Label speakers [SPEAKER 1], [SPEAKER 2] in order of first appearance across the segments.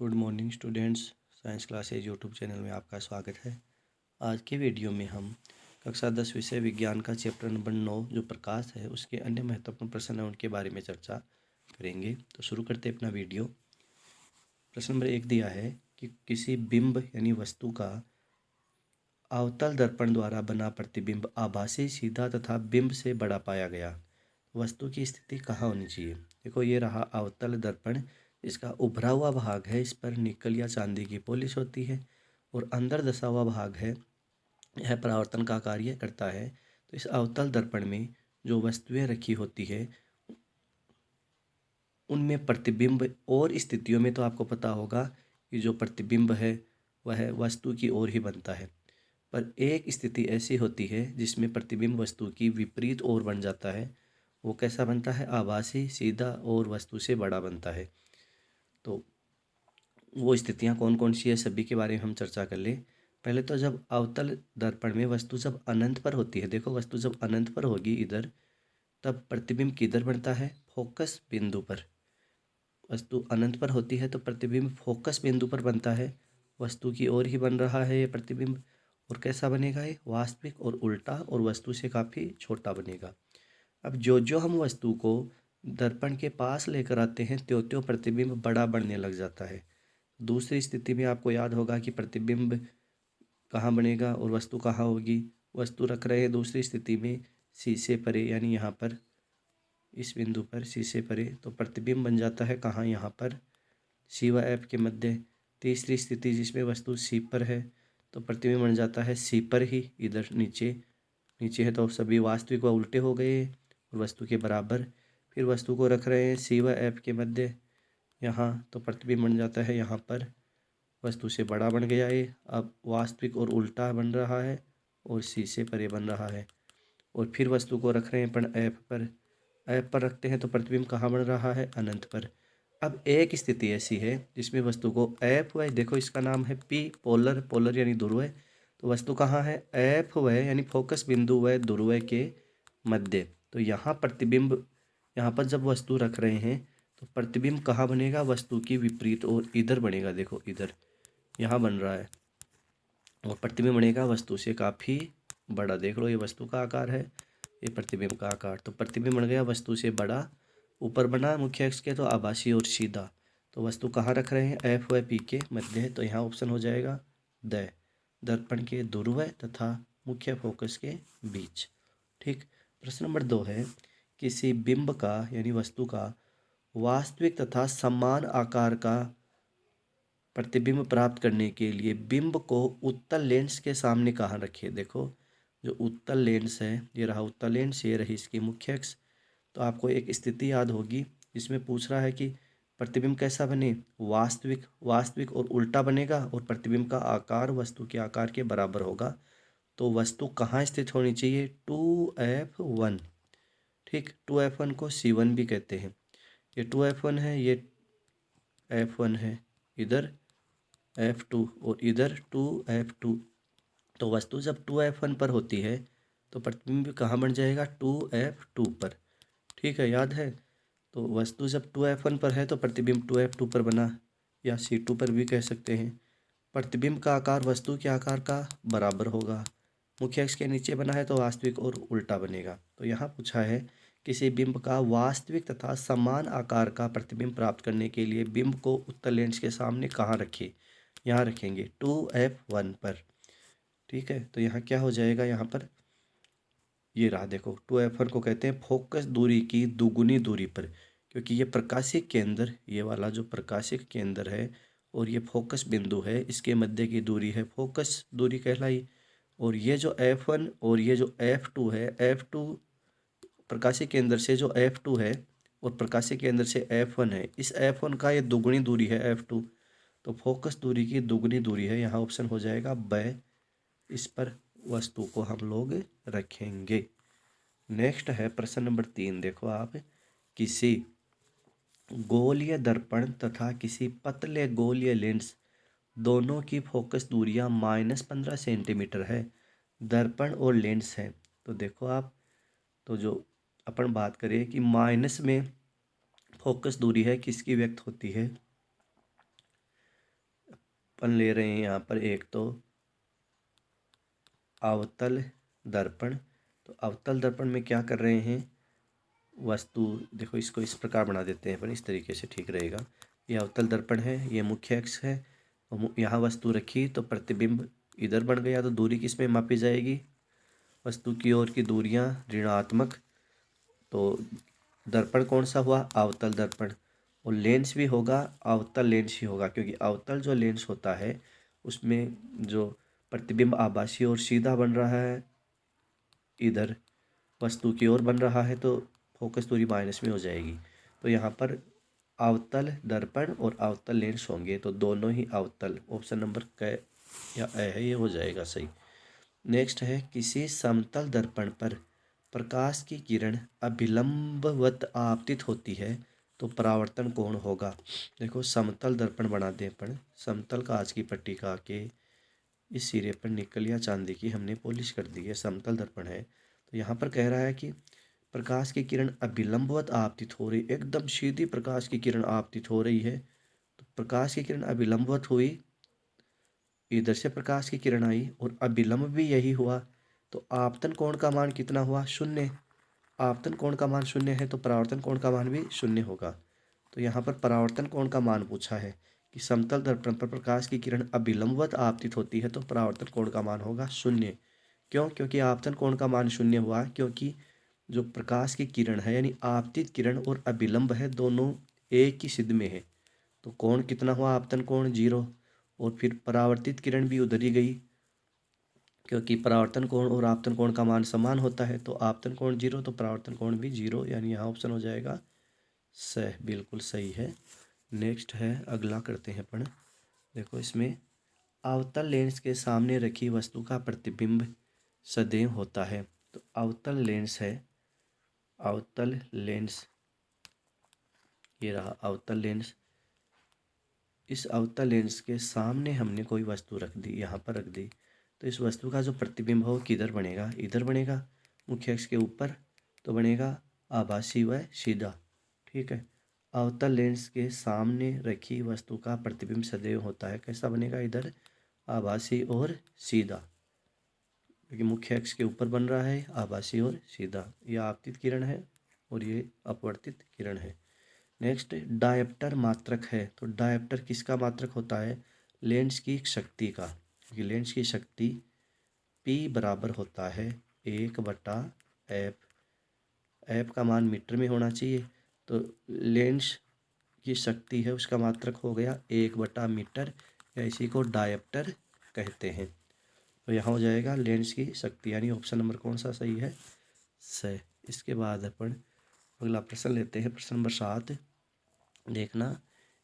[SPEAKER 1] Good morning students. Science classes YouTube channel में आपका स्वागत है। आज के वीडियो में हम कक्षा 10 विषय विज्ञान का चैप्टर नंबर 9 जो प्रकाश है उसके अन्य महत्वपूर्ण प्रश्न हैं उनके बारे में चर्चा करेंगे। तो शुरू करते हैं अपना वीडियो। प्रश्न नंबर 1 दिया है कि किसी बिंब यानी वस्तु का अवतल दर्पण द्वारा बना प्रतिबिंब आभासी, सीधा तथा बिंब से बड़ा पाया गया। वस्तु की स्थिति कहाँ होनी चाहिए? देखो, ये रहा अवतल दर्पण। इसका उभरा हुआ भाग है, इस पर निकल या चांदी की पॉलिश होती है और अंदर दसा हुआ भाग है, यह परावर्तन का कार्य करता है। तो इस अवतल दर्पण में जो वस्तुएं रखी होती है उनमें प्रतिबिंब और स्थितियों में तो आपको पता होगा कि जो प्रतिबिंब है वह वस्तु की ओर ही बनता है, पर एक स्थिति ऐसी होती है जिसमें प्रतिबिंब वस्तु की विपरीत ओर बन जाता है। वो कैसा बनता है? आभासी, सीधा और वस्तु से बड़ा बनता है। तो वो स्थितियाँ कौन कौन सी है सभी के बारे में हम चर्चा कर ले। पहले तो जब अवतल दर्पण में वस्तु जब अनंत पर होती है, देखो वस्तु जब अनंत पर होगी इधर, तब प्रतिबिंब किधर बनता है? फोकस बिंदु पर। वस्तु अनंत पर होती है तो प्रतिबिंब फोकस बिंदु पर बनता है, वस्तु की ओर ही बन रहा है ये प्रतिबिंब। और कैसा बनेगा ये? वास्तविक और उल्टा, और वस्तु से काफ़ी छोटा बनेगा। अब जो जो हम वस्तु को दर्पण के पास लेकर आते हैं त्यों त्यों प्रतिबिंब बड़ा बनने लग जाता है। दूसरी स्थिति में आपको याद होगा कि प्रतिबिंब कहाँ बनेगा और वस्तु कहाँ होगी। वस्तु रख रहे हैं दूसरी स्थिति में शीशे परे, यानी यहाँ पर इस बिंदु पर शीशे परे, तो प्रतिबिंब बन जाता है कहाँ? यहाँ पर सी व एफ के मध्य। तीसरी स्थिति जिसमें वस्तु सी पर है तो प्रतिबिंब बन जाता है सी पर ही, इधर नीचे नीचे है तो सभी वास्तविक व उल्टे हो गए और वस्तु के बराबर। फिर वस्तु को रख रहे हैं सी व एफ के मध्य यहाँ, तो प्रतिबिंब बन जाता है यहाँ पर, वस्तु से बड़ा बन गया ये। अब वास्तविक और उल्टा बन रहा है और सी से परे बन रहा है। और फिर वस्तु को रख रहे हैं अपन एफ पर, एफ पर रखते हैं तो प्रतिबिंब कहाँ बन रहा है? अनंत पर। अब एक स्थिति ऐसी है जिसमें वस्तु को एफ व, देखो इसका नाम है पी, पोलर, पोलर यानी ध्रुव। तो वस्तु कहाँ है? एफ व यानी फोकस बिंदु व ध्रुव के मध्य। तो यहाँ प्रतिबिंब, यहाँ पर जब वस्तु रख रहे हैं तो प्रतिबिंब कहाँ बनेगा? वस्तु की विपरीत और इधर बनेगा। देखो इधर यहाँ बन रहा है और प्रतिबिंब बनेगा वस्तु से काफ़ी बड़ा। देख लो, ये वस्तु का आकार है, ये प्रतिबिंब का आकार। तो प्रतिबिंब बन गया वस्तु से बड़ा, ऊपर बना मुख्य अक्ष के तो आभासी और सीधा। तो वस्तु कहाँ रख रहे हैं? एफ व पी के मध्य है, तो यहाँ ऑप्शन हो जाएगा द, दर्पण के ध्रुव तथा मुख्य फोकस के बीच। ठीक। प्रश्न नंबर 2 है, किसी बिंब का यानी वस्तु का वास्तविक तथा समान आकार का प्रतिबिंब प्राप्त करने के लिए बिंब को उत्तल लेंस के सामने कहाँ रखें? देखो, जो उत्तल लेंस है, ये रहा उत्तल लेंस, ये रही इसकी मुख्य अक्ष। तो आपको एक स्थिति याद होगी जिसमें पूछ रहा है कि प्रतिबिंब कैसा बने? वास्तविक, वास्तविक और उल्टा बनेगा और प्रतिबिंब का आकार वस्तु के आकार के बराबर होगा। तो वस्तु कहाँ स्थित होनी चाहिए? 2F1। ठीक, 2F1 को C1 भी कहते हैं। ये 2F1 है, ये F1 है, इधर F2 और इधर 2F2। तो वस्तु जब 2F1 पर होती है तो प्रतिबिंब कहाँ बन जाएगा? 2F2 पर। ठीक है, याद है। तो वस्तु जब 2F1 पर है तो प्रतिबिंब 2F2 पर बना, या C2 पर भी कह सकते हैं। प्रतिबिंब का आकार वस्तु के आकार का बराबर होगा, मुख्य अक्ष के नीचे बना है तो वास्तविक और उल्टा बनेगा। तो यहाँ पूछा है किसी बिंब का वास्तविक तथा समान आकार का प्रतिबिंब प्राप्त करने के लिए बिंब को उत्तल लेंस के सामने कहाँ रखें? यहाँ रखेंगे 2F1 पर। ठीक है, तो यहाँ क्या हो जाएगा? यहाँ पर ये रहा, देखो 2F1 को कहते हैं फोकस दूरी की दुगुनी दूरी पर, क्योंकि ये प्रकाशिक केंद्र, ये वाला जो प्रकाशिक केंद्र है और ये फोकस बिंदु है, इसके मध्य की दूरी है फोकस दूरी कहलाई। और ये जो F1 और ये जो F2 है, F2 प्रकाशिक केंद्र से जो F2 है और प्रकाशिक केंद्र से F1 है, इस F1 का ये दुगुनी दूरी है F2। तो फोकस दूरी की दुगुनी दूरी है, यहाँ ऑप्शन हो जाएगा ब। इस पर वस्तु को हम लोग रखेंगे। नेक्स्ट है प्रश्न नंबर 3। देखो आप, किसी गोलीय दर्पण तथा किसी पतले गोलीय लेंस दोनों की फोकस दूरियां -15 सेंटीमीटर है, दर्पण और लेंस है। तो देखो आप, तो जो अपन बात करें कि माइनस में फोकस दूरी है किसकी व्यक्त होती है? अपन ले रहे हैं यहाँ पर एक तो अवतल दर्पण। तो अवतल दर्पण में क्या कर रहे हैं, वस्तु देखो इसको इस प्रकार बना देते हैं अपन, इस तरीके से ठीक रहेगा। ये अवतल दर्पण है, ये मुख्य अक्ष है, और यहाँ वस्तु रखी तो प्रतिबिंब इधर बन गया। तो दूरी किस में मापी जाएगी, वस्तु की ओर की दूरियां ऋणात्मक। तो दर्पण कौन सा हुआ, अवतल दर्पण। और लेंस भी होगा अवतल लेंस ही होगा, क्योंकि अवतल जो लेंस होता है उसमें जो प्रतिबिंब आभासी और सीधा बन रहा है, इधर वस्तु की ओर बन रहा है, तो फोकस दूरी माइनस में हो जाएगी। तो यहाँ पर अवतल दर्पण और अवतल लेंस होंगे, तो दोनों ही अवतल, ऑप्शन नंबर क या ए है, ये हो जाएगा सही। नेक्स्ट है, किसी समतल दर्पण पर प्रकाश की किरण अभिलंबवत आपतित होती है तो परावर्तन कोण होगा। देखो समतल दर्पण बना दें अपन, समतल कांच की पट्टी का के इस सिरे पर निकल या चांदी की हमने पॉलिश कर दी है, समतल दर्पण है। तो यहाँ पर कह रहा है कि प्रकाश की किरण अभिलंबवत आपतित हो रही, एकदम सीधी प्रकाश की किरण आपतित हो रही है। तो प्रकाश की किरण अभिलंबवत हुई, इधर से प्रकाश की किरण आई और अभिलंब भी यही हुआ, तो आपतन कोण का मान कितना हुआ, शून्य। आपतन कोण का मान शून्य है तो परावर्तन कोण का मान भी शून्य होगा। तो यहाँ पर परावर्तन कोण का मान पूछा है कि समतल दर्पण पर प्रकाश की किरण अभिलंबवत आपतित होती है तो परावर्तन कोण का मान होगा शून्य। क्यों, क्योंकि आपतन कोण का मान शून्य हुआ, क्योंकि जो प्रकाश की किरण है यानी आपतित किरण और अभिलंब है, दोनों एक ही सिद्ध में है। तो कोण कितना हुआ, आपतन कोण 0, और फिर परावर्तित किरण भी उधर ही गई, क्योंकि परावर्तन कोण और आपतन कोण का मान समान होता है। तो आपतन कोण 0 तो परावर्तन कोण भी 0, यानी यहाँ ऑप्शन हो जाएगा सही, बिल्कुल सही है। नेक्स्ट है, अगला करते हैं अपन। देखो इसमें अवतल लेंस के सामने रखी वस्तु का प्रतिबिंब सदैव होता है। तो अवतल लेंस है, अवतल लेंस, ये रहा अवतल लेंस। इस अवतल लेंस के सामने हमने कोई वस्तु रख दी, यहाँ पर रख दी, तो इस वस्तु का जो प्रतिबिंब हो किधर बनेगा, इधर बनेगा, मुख्य अक्ष के ऊपर। तो बनेगा आभासी व सीधा, ठीक है। अवतल लेंस के सामने रखी वस्तु का प्रतिबिंब सदैव होता है, कैसा बनेगा, इधर आभासी और सीधा, क्योंकि मुख्य अक्ष के ऊपर बन रहा है, आभासी और सीधा। यह आपतित किरण है और ये अपवर्तित किरण है। नेक्स्ट, डायप्टर मात्रक है। तो डायप्टर किसका मात्रक होता है, लेंस की शक्ति का, क्योंकि लेंस की शक्ति P बराबर होता है 1/f। f का मान मीटर में होना चाहिए, तो लेंस की शक्ति है उसका मात्रक हो गया 1/मीटर, या इसी को डायप्टर कहते हैं। तो यहाँ हो जाएगा लेंस की शक्ति, यानी ऑप्शन नंबर कौन सा सही है, सही। इसके बाद अपन अगला प्रश्न लेते हैं, प्रश्न नंबर 7। देखना,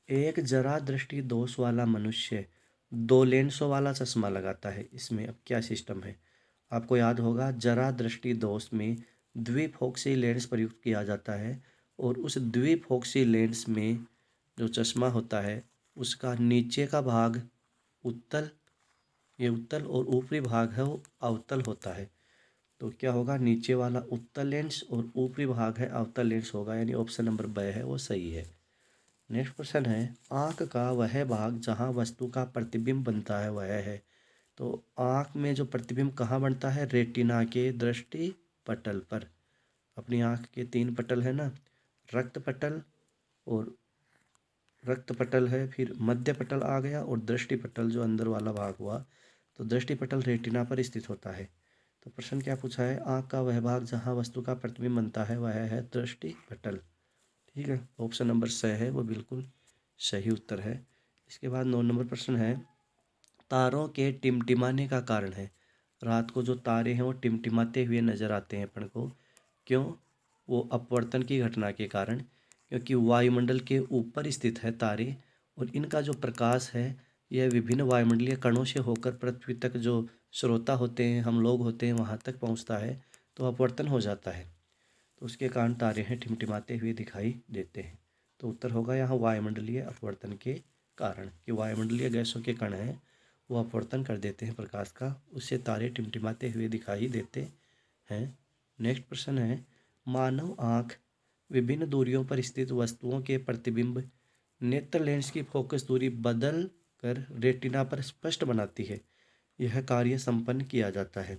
[SPEAKER 1] एक जरा दृष्टि दोष वाला मनुष्य 2 लेंसों वाला चश्मा लगाता है। इसमें अब क्या सिस्टम है, आपको याद होगा जरा दृष्टि दोष में द्विफोक्सी लेंस प्रयुक्त किया जाता है, और उस द्विफोक्सी लेंस में जो चश्मा होता है उसका नीचे का भाग उत्तल, ये उत्तल, और ऊपरी भाग है वो अवतल होता है। तो क्या होगा, नीचे वाला उत्तल लेंस और ऊपरी भाग है अवतल लेंस होगा, यानी ऑप्शन नंबर ब है वो सही है। नेक्स्ट क्वेश्चन है, आँख का वह भाग जहाँ वस्तु का प्रतिबिंब बनता है वह है। तो आँख में जो प्रतिबिंब कहाँ बनता है, रेटिना के दृष्टि पटल पर। अपनी आँख के 3 पटल है ना, रक्त पटल, और रक्त पटल है, फिर मध्य पटल आ गया, और दृष्टि पटल जो अंदर वाला भाग हुआ। तो दृष्टि पटल रेटिना पर स्थित होता है। तो प्रश्न क्या पूछा है, आँख का वह भाग जहाँ वस्तु का प्रतिबिंब बनता है वह है दृष्टि पटल, ठीक है। ऑप्शन नंबर स है वो बिल्कुल सही उत्तर है। इसके बाद 9 नंबर प्रश्न है, तारों के टिमटिमाने का कारण है। रात को जो तारे हैं वो टिमटिमाते हुए नजर आते हैं अपन को, क्यों, वो अपवर्तन की घटना के कारण, क्योंकि वायुमंडल के ऊपर स्थित है तारे, और इनका जो प्रकाश है यह विभिन्न वायुमंडलीय कणों से होकर पृथ्वी तक, जो श्रोता होते हैं हम लोग होते हैं, वहाँ तक पहुँचता है, तो अपवर्तन हो जाता है। तो उसके कारण तारे हैं टिमटिमाते हुए दिखाई देते हैं। तो उत्तर होगा यहाँ वायुमंडलीय अपवर्तन के कारण, कि वायुमंडलीय गैसों के कण हैं वो अपवर्तन कर देते हैं प्रकाश का, उससे तारे टिमटिमाते हुए दिखाई देते हैं। नेक्स्ट प्रश्न है, मानव आँख विभिन्न दूरियों पर स्थित वस्तुओं के प्रतिबिंब नेत्र लेंस की फोकस दूरी बदल कर रेटिना पर स्पष्ट बनाती है। यह कार्य संपन्न किया जाता है।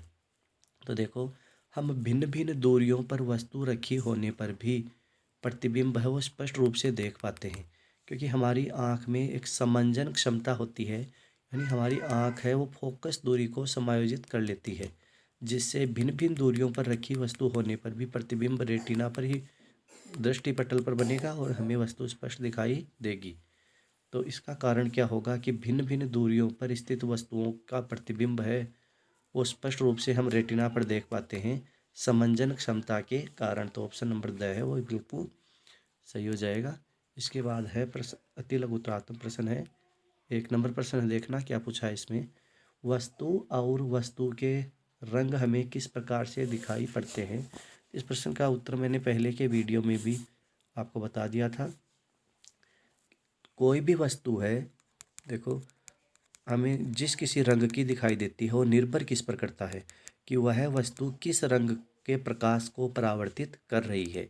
[SPEAKER 1] तो देखो, हम भिन्न भिन्न दूरियों पर वस्तु रखी होने पर भी प्रतिबिंब है वो स्पष्ट रूप से देख पाते हैं, क्योंकि हमारी आँख में एक समंजन क्षमता होती है, यानी हमारी आँख है वो फोकस दूरी को समायोजित कर लेती है, जिससे भिन्न भिन्न दूरियों पर रखी वस्तु होने पर भी प्रतिबिंब रेटिना पर ही दृष्टि पटल पर बनेगा और हमें वस्तु स्पष्ट दिखाई देगी। तो इसका कारण क्या होगा कि भिन्न भिन्न दूरियों पर स्थित वस्तुओं का प्रतिबिंब है वो स्पष्ट रूप से हम रेटिना पर देख पाते हैं समंजन क्षमता के कारण। तो ऑप्शन नंबर द है वो बिल्कुल सही हो जाएगा। इसके बाद है प्रश्न, अति लघुतरात्मक प्रश्न है। 1 नंबर प्रश्न है, देखना क्या पूछा है इसमें। वस्तु और वस्तु के रंग हमें किस प्रकार से दिखाई पड़ते हैं। इस प्रश्न का उत्तर मैंने पहले के वीडियो में भी आपको बता दिया था। कोई भी वस्तु है, देखो, हमें जिस किसी रंग की दिखाई देती है वो निर्भर किस पर करता है कि वह वस्तु किस रंग के प्रकाश को परावर्तित कर रही है।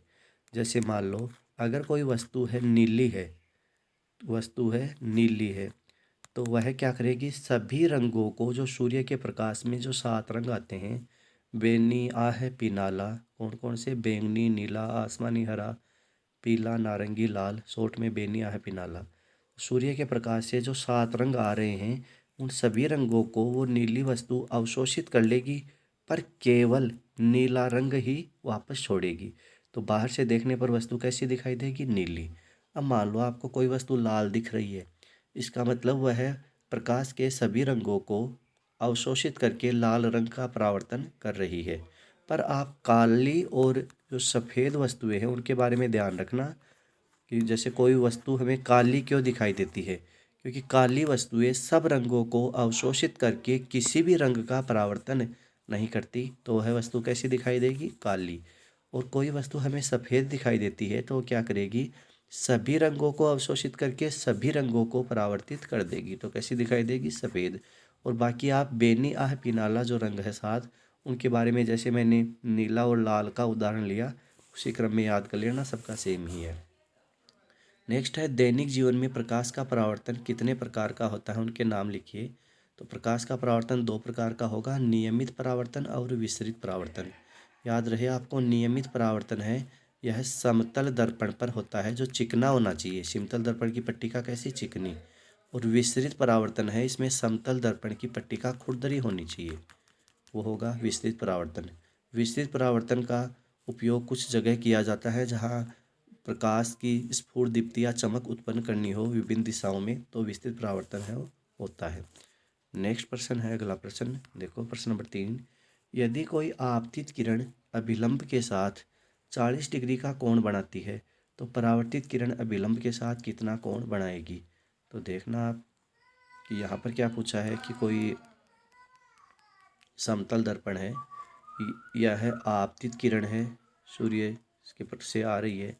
[SPEAKER 1] जैसे मान लो अगर कोई वस्तु है नीली है, तो वह क्या करेगी, सभी रंगों को, जो सूर्य के प्रकाश में जो 7 रंग आते हैं, बैंगनी, आह, पीनाला, कौन कौन से, बैंगनी, नीला, आसमानी, हरा, पीला, नारंगी, लाल, शॉर्ट में बैंगनी, आह, पीनाला, सूर्य के प्रकाश से जो 7 रंग आ रहे हैं उन सभी रंगों को वो नीली वस्तु अवशोषित कर लेगी, पर केवल नीला रंग ही वापस छोड़ेगी। तो बाहर से देखने पर वस्तु कैसी दिखाई देगी, नीली। अब मान लो आपको कोई वस्तु लाल दिख रही है, इसका मतलब वह प्रकाश के सभी रंगों को अवशोषित करके लाल रंग का परावर्तन कर रही है। पर आप काली और जो सफ़ेद वस्तुएं हैं उनके बारे में ध्यान रखना कि जैसे कोई वस्तु हमें काली क्यों दिखाई देती है, क्योंकि काली वस्तुएं सब रंगों को अवशोषित करके किसी भी रंग का परावर्तन नहीं करती, तो वह वस्तु कैसी दिखाई देगी, काली। और कोई वस्तु हमें सफ़ेद दिखाई देती है तो वो क्या करेगी, सभी रंगों को अवशोषित करके सभी रंगों को परावर्तित कर देगी, तो कैसी दिखाई देगी, सफ़ेद। और बाकी आप बेनी, आह, पिनाला जो रंग है 7, उनके बारे में जैसे मैंने नीला और लाल का उदाहरण लिया उसी क्रम में याद कर लेना, सबका सेम ही है। नेक्स्ट है, दैनिक जीवन में प्रकाश का परावर्तन कितने प्रकार का होता है, उनके नाम लिखिए। तो प्रकाश का परावर्तन 2 प्रकार का होगा, नियमित परावर्तन और विसरित परावर्तन। याद रहे आपको, नियमित परावर्तन है यह समतल दर्पण पर होता है जो चिकना होना चाहिए, समतल दर्पण की पट्टिका कैसी, चिकनी। और विसरित परावर्तन है, इसमें समतल दर्पण की पट्टिका खुरदरी होनी चाहिए, वो होगा विसरित परावर्तन। विसरित परावर्तन का उपयोग कुछ जगह किया जाता है जहाँ प्रकाश की स्फुर दीप्ति या चमक उत्पन्न करनी हो विभिन्न दिशाओं में, तो विस्तृत परावर्तन है वो होता है। नेक्स्ट प्रश्न है, अगला प्रश्न देखो, प्रश्न नंबर 3। यदि कोई आपतित किरण अभिलंब के साथ 40 डिग्री का कोण बनाती है तो परावर्तित किरण अभिलंब के साथ कितना कोण बनाएगी। तो देखना आप कि यहाँ पर क्या पूछा है कि कोई समतल दर्पण है, यह आपतित किरण है, सूर्य इसके पर से आ रही है,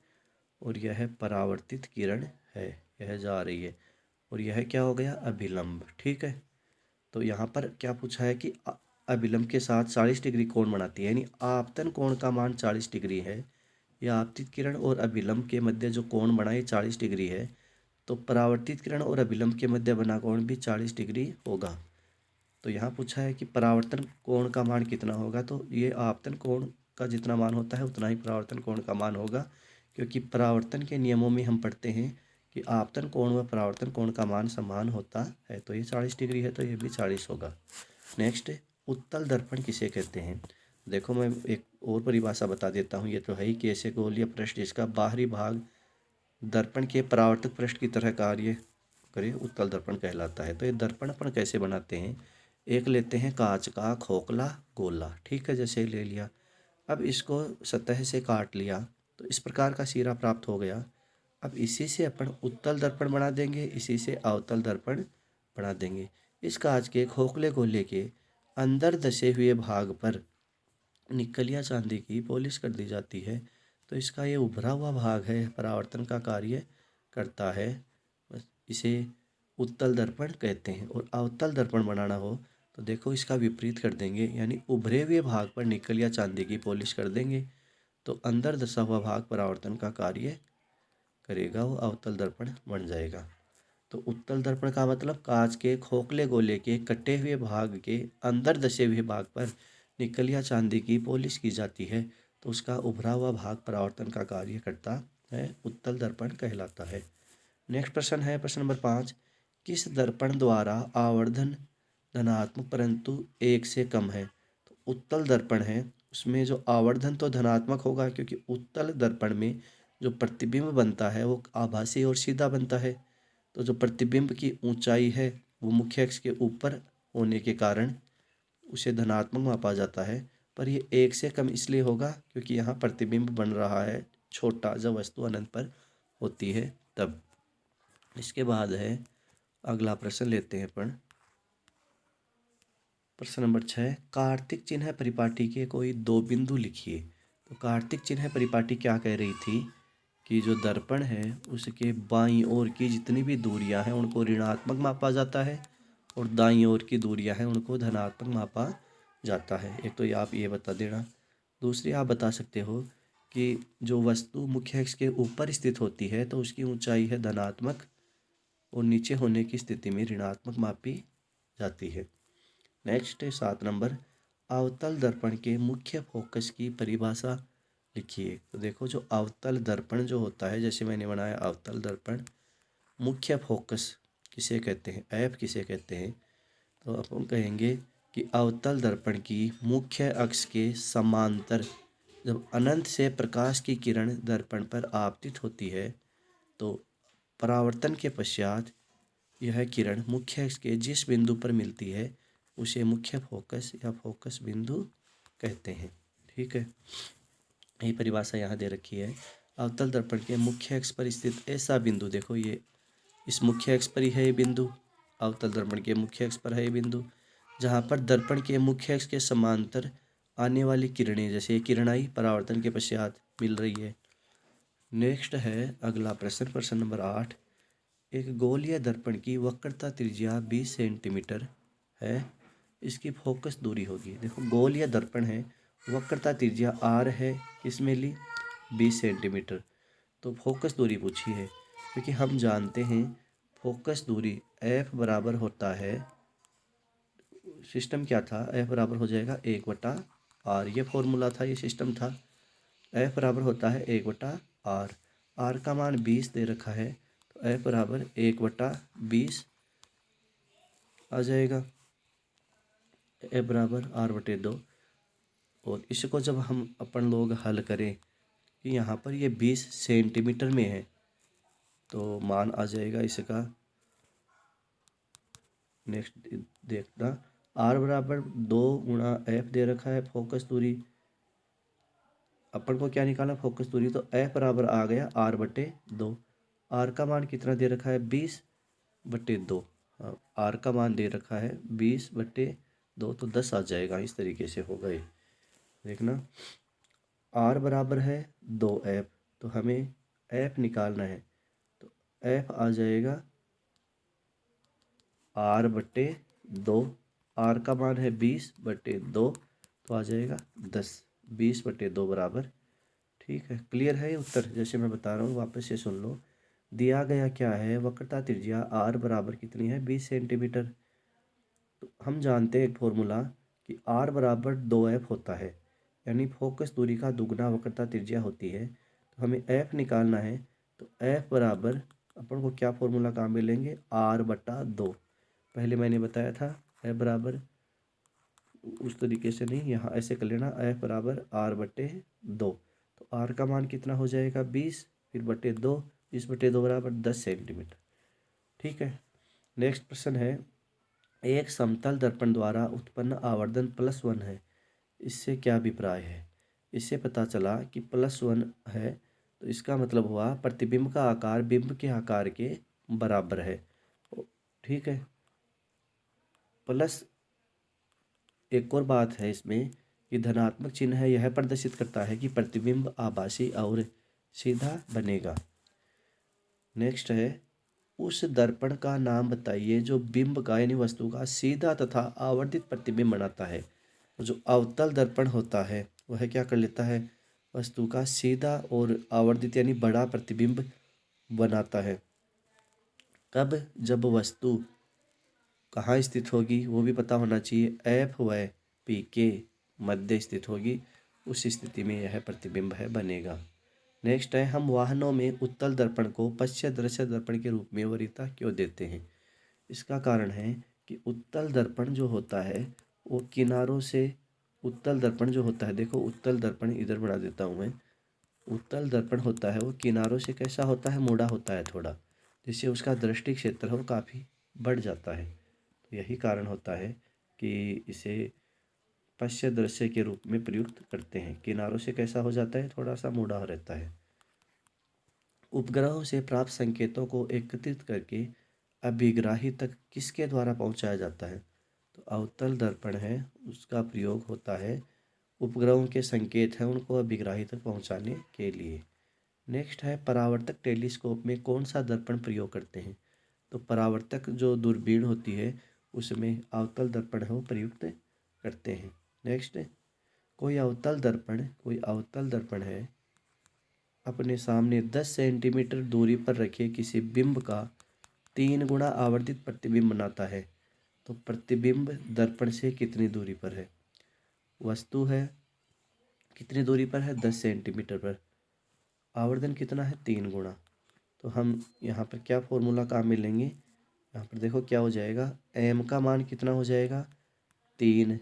[SPEAKER 1] और यह परावर्तित किरण है, यह जा रही है, और यह क्या हो गया, अभिलंब। ठीक है, तो यहाँ पर क्या पूछा है कि अभिलंब के साथ 40 डिग्री कोण बनाती है, यानी आपतन कोण का मान 40 डिग्री है, या आपतित किरण और अभिलंब के मध्य जो कोण बना ये 40 डिग्री है, तो परावर्तित किरण और अभिलंब के मध्य बना कोण भी 40 डिग्री होगा। तो यहाँ पूछा है कि परावर्तन कोण का मान कितना होगा, तो ये आपतन कोण का जितना मान होता है उतना ही परावर्तन कोण का मान होगा, क्योंकि परावर्तन के नियमों में हम पढ़ते हैं कि आपतन कोण व परावर्तन कोण का मान समान होता है। तो ये 40 डिग्री है तो ये भी 40 होगा। नेक्स्ट, उत्तल दर्पण किसे कहते हैं। देखो, मैं एक और परिभाषा बता देता हूँ। ये तो है ही कि ऐसे गोलीय पृष्ठ जिसका बाहरी भाग दर्पण के परावर्तक पृष्ठ की तरह कार्य करे उत्तल दर्पण कहलाता है। तो ये दर्पण अपन कैसे बनाते हैं, एक लेते हैं कांच का खोखला गोला, ठीक है, जैसे ले लिया। अब इसको सतह से काट लिया तो इस प्रकार का सिरा प्राप्त हो गया। अब इसी से अपन उत्तल दर्पण बना देंगे, इसी से अवतल दर्पण बना देंगे। इस कांच के खोखले गोले के अंदर धसे हुए भाग पर निकल या चांदी की पॉलिश कर दी जाती है, तो इसका ये उभरा हुआ भाग है परावर्तन का कार्य करता है, बस इसे उत्तल दर्पण कहते हैं। और अवतल दर्पण बनाना हो तो देखो इसका विपरीत कर देंगे, यानी उभरे हुए भाग पर निकल या चांदी की पॉलिश कर देंगे, तो अंदर धसा हुआ भाग परावर्तन का कार्य करेगा, वो अवतल दर्पण बन जाएगा। तो उत्तल दर्पण का मतलब कांच के खोखले गोले के कटे हुए भाग के अंदर धसे हुए भाग पर निकल या चांदी की पॉलिश की जाती है, तो उसका उभरा हुआ भाग परावर्तन का कार्य करता है, उत्तल दर्पण कहलाता है। नेक्स्ट प्रश्न है प्रश्न नंबर 5। किस दर्पण द्वारा आवर्धन धनात्मक परंतु 1 से कम है? तो उत्तल दर्पण है, उसमें जो आवर्धन तो धनात्मक होगा, क्योंकि उत्तल दर्पण में जो प्रतिबिंब बनता है वो आभासी और सीधा बनता है। तो जो प्रतिबिंब की ऊंचाई है वो मुख्य अक्ष के ऊपर होने के कारण उसे धनात्मक मापा जाता है। पर ये 1 से कम इसलिए होगा क्योंकि यहाँ प्रतिबिंब बन रहा है छोटा, जब वस्तु अनंत पर होती है तब। इसके बाद है अगला प्रश्न लेते हैं अपन। प्रश्न नंबर 6। कार्तिक चिन्ह परिपाटी के कोई 2 बिंदु लिखिए। तो कार्तिक चिन्ह परिपाटी क्या कह रही थी कि जो दर्पण है उसके बाईं ओर की जितनी भी दूरियां हैं उनको ऋणात्मक मापा जाता है, और दाईं ओर की दूरियां हैं उनको धनात्मक मापा जाता है। एक तो ये आप ये बता देना। दूसरी आप बता सकते हो कि जो वस्तु मुख्य अक्ष के ऊपर स्थित होती है तो उसकी ऊंचाई है धनात्मक, और नीचे होने की स्थिति में ऋणात्मक मापी जाती है। नेक्स्ट है 7 नंबर। अवतल दर्पण के मुख्य फोकस की परिभाषा लिखिए। तो देखो, जो अवतल दर्पण जो होता है, जैसे मैंने बनाया अवतल दर्पण, मुख्य फोकस किसे कहते हैं, एफ किसे कहते हैं, तो अपन कहेंगे कि अवतल दर्पण की मुख्य अक्ष के समांतर जब अनंत से प्रकाश की किरण दर्पण पर आपतित होती है तो परावर्तन के पश्चात यह किरण मुख्य अक्ष के जिस बिंदु पर मिलती है उसे मुख्य फोकस या फोकस बिंदु कहते हैं। ठीक है, ये परिभाषा यहाँ दे रखी है। अवतल दर्पण के मुख्य अक्ष पर स्थित ऐसा बिंदु, देखो ये इस मुख्य अक्ष पर ही है ये बिंदु, अवतल दर्पण के मुख्य अक्ष पर है ये बिंदु, जहाँ पर दर्पण के मुख्य अक्ष के समांतर आने वाली किरणें, जैसे किरण आई परावर्तन के पश्चात मिल रही है। नेक्स्ट है अगला प्रश्न, प्रश्न नंबर 8। एक गोलीय दर्पण की वक्रता त्रिज्या 20 सेंटीमीटर है, इसकी फोकस दूरी होगी। देखो, गोलीय दर्पण है, वक्रता त्रिज्या आर है, किसमें ली 20 सेंटीमीटर, तो फोकस दूरी पूछी है। क्योंकि हम जानते हैं फोकस दूरी एफ बराबर होता है, सिस्टम क्या था, एफ बराबर हो जाएगा 1/r, ये फॉर्मूला था, ये सिस्टम था। एफ बराबर होता है 1/r, आर का मान 20 दे रखा है, तो एफ बराबर 1/20 आ जाएगा, एफ बराबर r/2। और इसको जब हम अपन लोग हल करें कि यहाँ पर ये 20 सेंटीमीटर में है, तो मान आ जाएगा इसका, नेक्स्ट देखना, r बराबर 2 × f दे रखा है फोकस दूरी, अपन को क्या निकालना फोकस दूरी, तो f बराबर आ गया r/2। r का मान कितना दे रखा है 20/2, r का मान दे रखा है 20/2, तो 10 आ जाएगा। इस तरीके से होगा ये, देखना r बराबर है 2f, तो हमें f निकालना है, तो f आ जाएगा r/2, r का मान है 20/2, तो आ जाएगा 10, 20/2 बराबर। ठीक है, क्लियर है ये उत्तर, जैसे मैं बता रहा हूँ वापस से सुन लो। दिया गया क्या है, वक्रता त्रिज्या r बराबर कितनी है 20 सेंटीमीटर, तो हम जानते हैं एक फॉर्मूला कि r बराबर 2f होता है, यानी फोकस दूरी का दुगना वक्रता त्रिज्या होती है। तो हमें f निकालना है, तो f बराबर अपन को क्या फॉर्मूला काम में लेंगे, r/2। पहले मैंने बताया था f बराबर उस तरीके से नहीं, यहाँ ऐसे कर लेना, f बराबर r/2, तो r का मान कितना हो जाएगा 20, फिर /2, 20/2 बराबर 10 सेंटीमीटर। ठीक है, नेक्स्ट प्रश्न है, एक समतल दर्पण द्वारा उत्पन्न आवर्धन +1 है, इससे क्या अभिप्राय है। इससे पता चला कि +1 है, तो इसका मतलब हुआ प्रतिबिंब का आकार बिंब के आकार के बराबर है। ठीक है, प्लस एक और बात है इसमें कि धनात्मक चिन्ह है, यह प्रदर्शित करता है कि प्रतिबिंब आभासी और सीधा बनेगा। नेक्स्ट है, उस दर्पण का नाम बताइए जो बिंब का यानी वस्तु का सीधा तथा आवर्धित प्रतिबिंब बनाता है। जो अवतल दर्पण होता है वह क्या कर लेता है, वस्तु का सीधा और आवर्धित यानी बड़ा प्रतिबिंब बनाता है। कब? जब वस्तु कहाँ स्थित होगी वो भी पता होना चाहिए। एफ व पी के मध्य स्थित होगी, उस स्थिति में यह प्रतिबिंब है बनेगा। नेक्स्ट है, हम वाहनों में उत्तल दर्पण को पश्च दृश्य दर्पण के रूप में वरीयता क्यों देते हैं? इसका कारण है कि उत्तल दर्पण जो होता है वो किनारों से, उत्तल दर्पण जो होता है, देखो उत्तल दर्पण इधर बना देता हूँ मैं। उत्तल दर्पण होता है वो किनारों से कैसा होता है? मुड़ा होता है थोड़ा, जिससे उसका दृष्टि क्षेत्र है वो काफ़ी बढ़ जाता है। तो यही कारण होता है कि इसे पश्च दृश्य के रूप में प्रयुक्त करते हैं। किनारों से कैसा हो जाता है? थोड़ा सा मुड़ा रहता है। उपग्रहों से प्राप्त संकेतों को एकत्रित करके अभिग्राही तक किसके द्वारा पहुंचाया जाता है? तो अवतल दर्पण है, उसका प्रयोग होता है उपग्रहों के संकेत हैं उनको अभिग्राही तक पहुंचाने के लिए। नेक्स्ट है, परावर्तक टेलीस्कोप में कौन सा दर्पण प्रयोग करते हैं? तो परावर्तक जो दूरबीन होती है उसमें अवतल दर्पण है वो प्रयुक्त करते हैं। नेक्स्ट, कोई अवतल दर्पण है अपने सामने 10 सेंटीमीटर दूरी पर रखे किसी बिंब का 3 गुना आवर्धित प्रतिबिंब बनाता है, तो प्रतिबिंब दर्पण से कितनी दूरी पर है? वस्तु है कितनी दूरी पर है? 10 सेंटीमीटर पर। आवर्धन कितना है? 3 गुना। तो हम यहाँ पर क्या फॉर्मूला काम में लेंगे? यहाँ पर देखो क्या हो जाएगा, एम का मान कितना हो जाएगा? 3।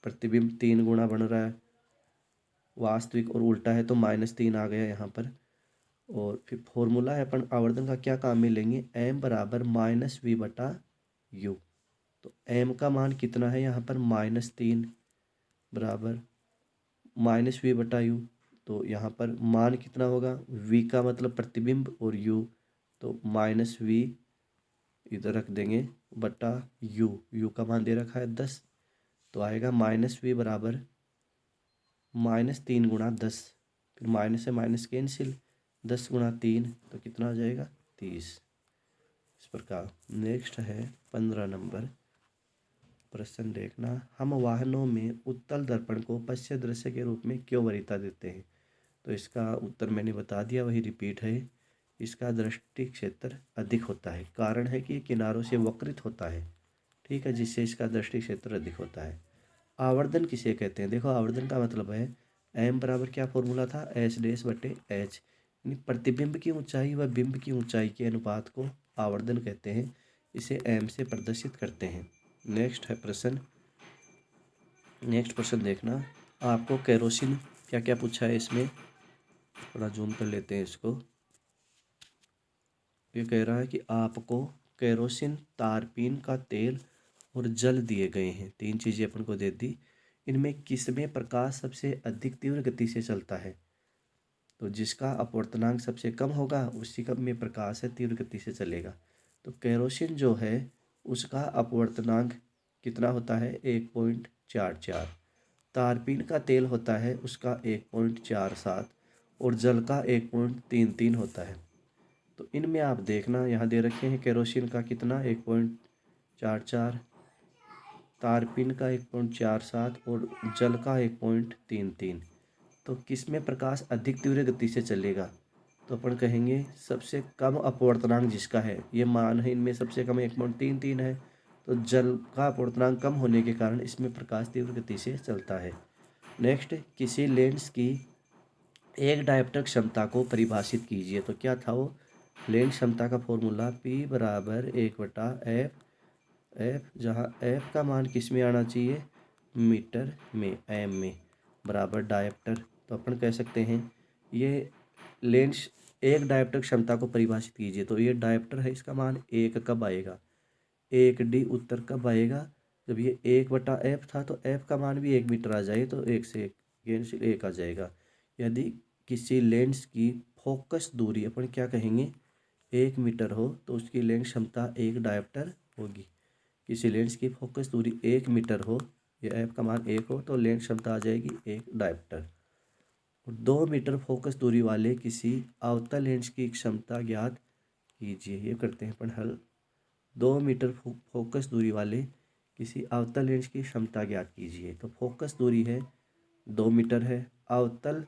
[SPEAKER 1] प्रतिबिंब 3 गुना बन रहा है, वास्तविक और उल्टा है तो -3 आ गया यहाँ पर। और फिर फॉर्मूला है अपन आवर्धन का, क्या काम में लेंगे? एम बराबर -v/u। तो एम का मान कितना है यहाँ पर? -3 बराबर -v/u। तो यहाँ पर मान कितना होगा? v का मतलब प्रतिबिंब और u, तो -v इधर रख देंगे बटा u का मान दे रखा है 10, तो आएगा -v बराबर -3 गुणा 10, फिर माइनस से माइनस कैंसिल, 10 गुणा 3 तो कितना आ जाएगा? 30। इस प्रकार नेक्स्ट है 15 नंबर प्रश्न देखना, हम वाहनों में उत्तल दर्पण को पश्च दृश्य के रूप में क्यों वरीयता देते हैं? तो इसका उत्तर मैंने बता दिया, वही रिपीट है। इसका दृष्टि क्षेत्र अधिक होता है, कारण है कि किनारों से वक्रित होता है, ठीक है, जिससे इसका दृष्टि क्षेत्र अधिक होता है। आवर्धन किसे कहते हैं? देखो आवर्धन का मतलब है एम बराबर क्या फॉर्मूला था? S//H, यानी प्रतिबिंब की ऊंचाई व बिंब की ऊंचाई के अनुपात को आवर्धन कहते हैं, इसे एम से प्रदर्शित करते हैं। नेक्स्ट प्रश्न देखना, आपको केरोसिन क्या क्या पूछा है इसमें, थोड़ा जूम कर लेते हैं इसको। ये कह रहा है कि आपको केरोसिन, तारपीन का तेल और जल दिए गए हैं, 3 चीज़ें अपन को दे दी। इनमें किसमें प्रकाश सबसे अधिक तीव्र गति से चलता है? तो जिसका अपवर्तनांक सबसे कम होगा उसी का में प्रकाश है तीव्र गति से चलेगा। तो केरोसिन जो है उसका अपवर्तनांक कितना होता है? 1.44। तारपीन का तेल होता है उसका 1.47 और जल का 1.33 होता है। तो इनमें आप देखना यहाँ दे रखे हैं केरोसिन का कितना 1.44, तारपीन का 1.47 और जल का 1.33। तो किस में प्रकाश अधिक तीव्र गति से चलेगा? तो अपन कहेंगे सबसे कम अपवर्तनांक जिसका है, ये मान है इनमें सबसे कम 1.33 है, तो जल का अपवर्तनांक कम होने के कारण इसमें प्रकाश तीव्र गति से चलता है। नेक्स्ट, किसी लेंस की एक डायोप्टर क्षमता को परिभाषित कीजिए। तो क्या था वो? लेंस क्षमता का फॉर्मूला P बराबर 1/f, जहाँ f का मान किस में आना चाहिए? मीटर में, एम में, बराबर डायोप्टर। तो अपन कह सकते हैं ये लेंस एक डायोप्टर क्षमता को परिभाषित कीजिए, तो ये डायोप्टर है, इसका मान 1 कब आएगा? 1D उत्तर कब आएगा? जब ये 1/f था तो f का मान भी 1 मीटर आ जाए, तो 1 से 1 आ जाएगा। यदि किसी लेंस की फोकस दूरी अपन क्या कहेंगे? 1 मीटर हो तो उसकी लेंस क्षमता 1 डायोप्टर होगी। किसी लेंस की फोकस दूरी 1 मीटर हो, या f का मान 1 हो, तो लेंस क्षमता आ जाएगी 1 डायोप्टर। 2 मीटर फोकस दूरी वाले किसी अवतल लेंस की क्षमता ज्ञात कीजिए। ये करते हैं अपन हल। 2 मीटर फोकस दूरी वाले किसी अवतल लेंस की क्षमता ज्ञात कीजिए। तो फोकस दूरी है 2 मीटर है, अवतल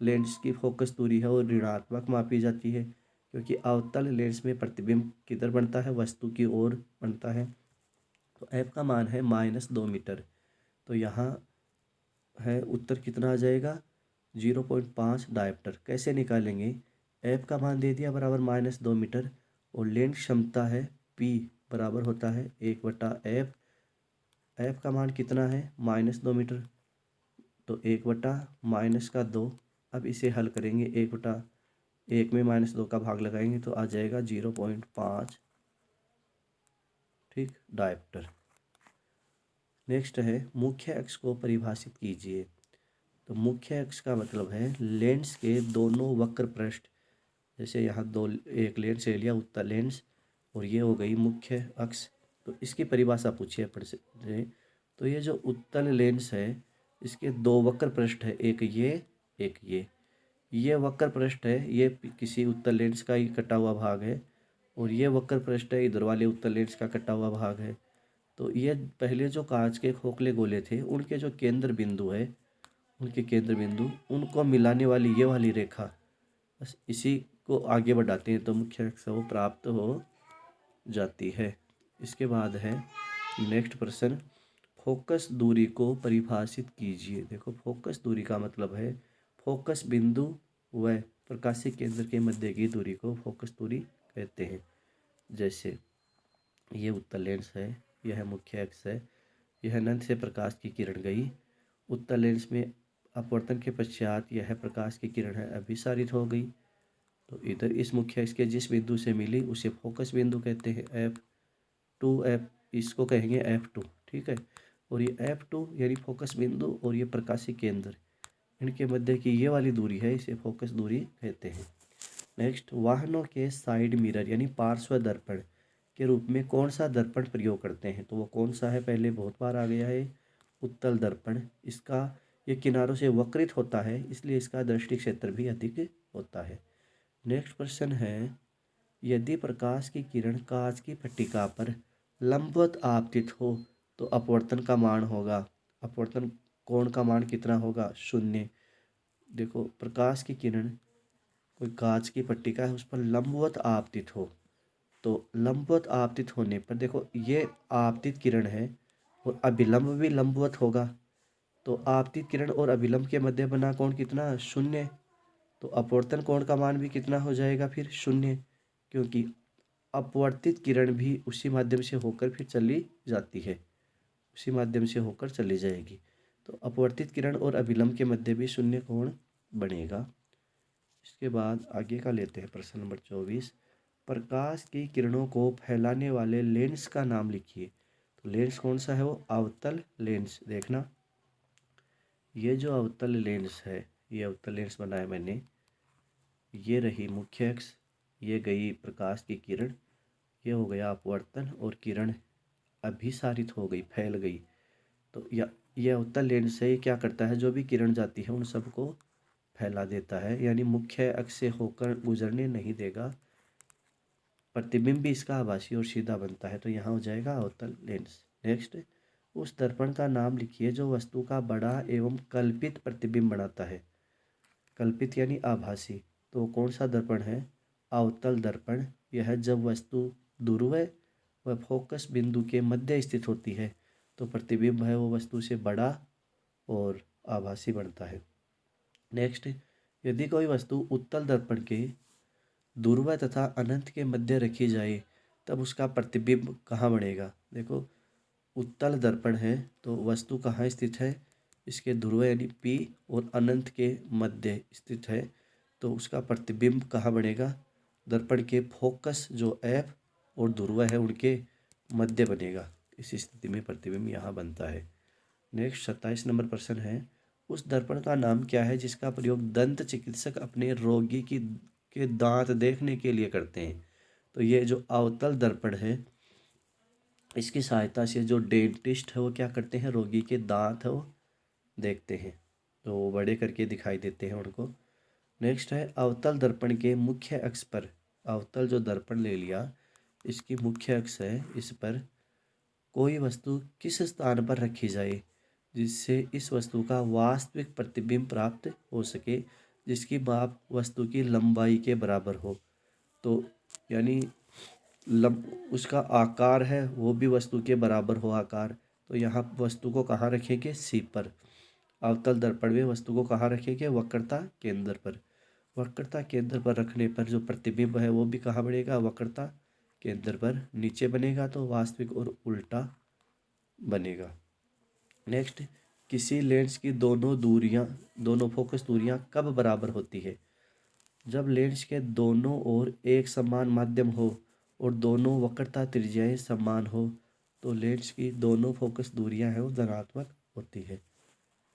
[SPEAKER 1] लेंस की फोकस दूरी है और ऋणात्मक मापी जाती है, क्योंकि अवतल लेंस में प्रतिबिंब किधर बनता है, वस्तु की ओर बनता है। तो एफ का मान है -2 मीटर। तो यहाँ है उत्तर कितना आ जाएगा, 0.5 डायप्टर। कैसे निकालेंगे, एफ का मान दे दिया बराबर -2 मीटर और लेंस क्षमता है पी बराबर होता है 1/एफ। एफ का मान कितना है, -2 मीटर, तो 1/-2। अब इसे हल करेंगे, 1/1 में -2 का भाग लगाएंगे तो आ जाएगा 0.5, ठीक, डायप्टर। नेक्स्ट है मुख्य अक्ष को परिभाषित कीजिए। तो मुख्य अक्ष का मतलब है लेंस के दोनों वक्र पृष्ठ। जैसे यहाँ दो, एक लेंस ले लिया उत्तल लेंस और ये हो गई मुख्य अक्ष। तो इसकी परिभाषा पूछिए अपन से। तो ये जो उत्तल लेंस है इसके दो वक्र पृष्ठ है, एक ये एक ये वक्र पृष्ठ है, ये किसी उत्तल लेंस का ही कटा हुआ भाग है और ये वक्र पृष्ठ है इधर वाले उत्तल लेंस का कटा हुआ भाग है। तो ये पहले जो कांच के खोखले गोले थे उनके जो केंद्र बिंदु है, उनके केंद्र बिंदु उनको मिलाने वाली ये वाली रेखा, बस इसी को आगे बढ़ाते हैं तो मुख्य अक्ष वो प्राप्त हो जाती है। इसके बाद है नेक्स्ट प्रश्न, फोकस दूरी को परिभाषित कीजिए। देखो फोकस दूरी का मतलब है फोकस बिंदु व प्रकाशीय केंद्र के मध्य की दूरी को फोकस दूरी कहते हैं। जैसे ये उत्तल लेंस है, यह मुख्य अक्ष है, यह अनंत से प्रकाश की किरण गई, उत्तल लेंस में अपवर्तन के पश्चात यह प्रकाश की किरण है अभिसारित हो गई। तो इधर इस मुख्य अक्ष के जिस बिंदु से मिली उसे फोकस बिंदु कहते हैं, F2 इसको कहेंगे F2, ठीक है। और ये F2 यानी फोकस बिंदु और ये प्रकाशीय केंद्र, इनके मध्य की ये वाली दूरी है, इसे फोकस दूरी कहते हैं। नेक्स्ट, वाहनों के साइड मिरर यानी पार्श्व दर्पण के रूप में कौन सा दर्पण प्रयोग करते हैं। तो वो कौन सा है, पहले बहुत बार आ गया है, उत्तल दर्पण। इसका ये किनारों से वक्रित होता है इसलिए इसका दृष्टि क्षेत्र भी अधिक होता है। नेक्स्ट प्रश्न है, यदि प्रकाश की किरण कांच की पट्टिका पर लंबवत आपतित हो तो अपवर्तन का मान होगा, अपवर्तन कोण का मान कितना होगा, 0। देखो प्रकाश की किरण कोई कांच की पट्टिका है उस पर लंबवत आपतित हो, तो लंबवत आपतित होने पर देखो ये आपतित किरण है और अभिलंब भी लंबवत होगा, तो आपतित किरण और अभिलंब के मध्य बना कोण कितना, 0। तो अपवर्तन कोण का मान भी कितना हो जाएगा फिर, 0, क्योंकि अपवर्तित किरण भी उसी माध्यम से होकर फिर चली जाती है, उसी माध्यम से होकर चली जाएगी। तो अपवर्तित किरण और अभिलंब के मध्य भी 0 कोण बनेगा। इसके बाद आगे का लेते हैं प्रश्न नंबर 24, प्रकाश की किरणों को फैलाने वाले लेंस का नाम लिखिए। तो लेंस कौन सा है, वो अवतल लेंस। देखना ये जो अवतल लेंस है, ये अवतल लेंस बनाया मैंने, ये रही मुख्य अक्ष, ये गई प्रकाश की किरण, ये हो गया अपवर्तन और किरण अभिसारित हो गई, फैल गई। तो यह अवतल लेंस से क्या करता है, जो भी किरण जाती है उन सबको फैला देता है, यानी मुख्य अक्ष से होकर गुजरने नहीं देगा। प्रतिबिंब भी इसका आभासी और सीधा बनता है, तो यहाँ हो जाएगा अवतल लेंस। नेक्स्ट, उस दर्पण का नाम लिखिए जो वस्तु का बड़ा एवं कल्पित प्रतिबिंब बनाता है। कल्पित यानी आभासी, तो कौन सा दर्पण है, अवतल दर्पण। यह जब वस्तु ध्रुव व फोकस बिंदु के मध्य स्थित होती है तो प्रतिबिंब है वो वस्तु से बड़ा और आभासी बनता है। नेक्स्ट, यदि कोई वस्तु उत्तल दर्पण के ध्रुव तथा अनंत के मध्य रखी जाए तब उसका प्रतिबिंब कहाँ बनेगा। देखो उत्तल दर्पण है तो वस्तु कहाँ स्थित है, इसके ध्रुव यानी P और अनंत के मध्य स्थित है, तो उसका प्रतिबिंब कहाँ बनेगा, दर्पण के फोकस जो F और ध्रुव है उनके मध्य बनेगा। इस स्थिति में प्रतिबिंब यहाँ बनता है। नेक्स्ट 27 नंबर प्रश्न है, उस दर्पण का नाम क्या है जिसका प्रयोग दंत चिकित्सक अपने रोगी के दांत देखने के लिए करते हैं। तो ये जो अवतल दर्पण है इसकी सहायता से जो डेंटिस्ट है वो क्या करते हैं, रोगी के दांत है वो देखते हैं, तो वो बड़े करके दिखाई देते हैं उनको। नेक्स्ट है, अवतल दर्पण के मुख्य अक्ष पर, अवतल जो दर्पण ले लिया इसकी मुख्य अक्ष है, इस पर कोई वस्तु किस स्थान पर रखी जाए जिससे इस वस्तु का वास्तविक प्रतिबिंब प्राप्त हो सके, जिसकी माप वस्तु की लंबाई के बराबर हो। तो यानी उसका आकार है वो भी वस्तु के बराबर हो आकार, तो यहाँ वस्तु को कहाँ रखेंगे, सी पर। अवतल दर्पण में वस्तु को कहाँ रखेंगे, वक्रता केंद्र पर। वक्रता केंद्र पर रखने पर जो प्रतिबिंब है वो भी कहाँ बनेगा, वक्रता केंद्र पर नीचे बनेगा, तो वास्तविक और उल्टा बनेगा। नेक्स्ट, किसी लेंस की दोनों फोकस दूरियां कब बराबर होती है? जब लेंस के दोनों ओर एक समान माध्यम हो और दोनों वक्रता त्रिज्याएं समान हो तो लेंस की दोनों फोकस दूरियां हैं वो धनात्मक होती है।